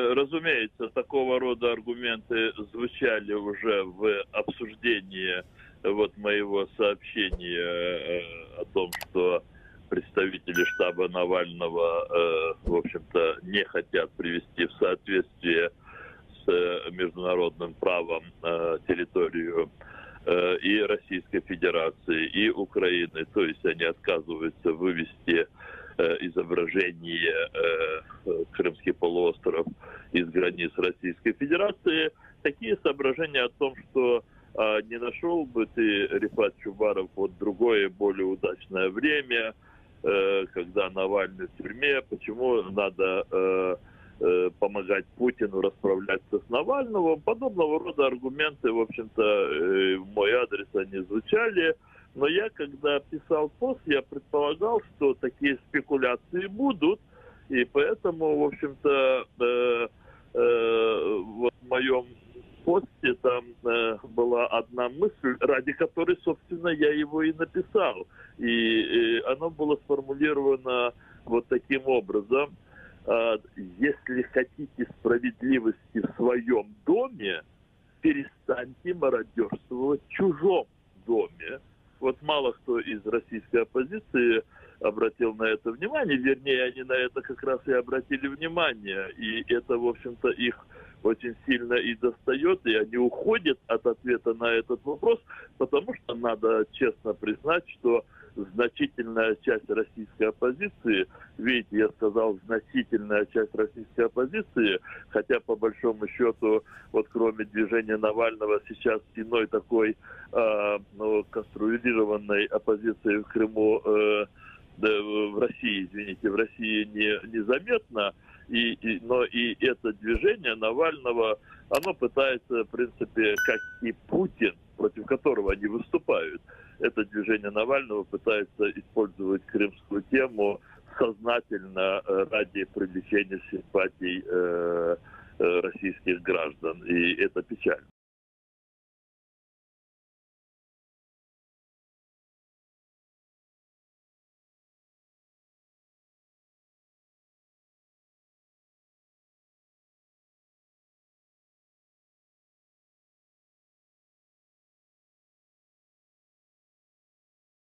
Разумеется, такого рода аргументы звучали уже в обсуждении моего сообщения о том, что представители штаба Навального, в общем-то, не хотят привести в соответствие с международным правом территорию и Российской Федерации, и Украины. То есть они отказываются вывести изображение Крымский полуостров из границ Российской Федерации. Такие соображения о том, что не нашел бы ты, Рифат Чубаров, другое, более удачное время, когда Навальный в тюрьме, почему надо помогать Путину расправляться с Навальным. Подобного рода аргументы, в общем-то, в мой адрес они звучали. Но я, когда писал пост, я предполагал, что такие спекуляции будут. И поэтому, в общем-то, в моем посте там была одна мысль, ради которой, собственно, я его и написал. И оно было сформулировано вот таким образом. Если хотите справедливости в своем доме, перестаньте мародерствовать в чужом доме. Вот мало кто из российской оппозиции обратил на это внимание, вернее, они на это как раз и обратили внимание, и это, в общем-то, их очень сильно и достает, и они уходят от ответа на этот вопрос, потому что надо честно признать, что значительная часть российской оппозиции, видите, я сказал значительная часть российской оппозиции, хотя по большому счету, кроме движения Навального, сейчас иной такой конструированной оппозиции в Крыму, в России, извините, в России незаметно, но и это движение Навального, оно пытается, в принципе, как и Путин, против которого они выступают, это движение Навального пытается использовать крымскую тему сознательно ради привлечения симпатий российских граждан. И это печально.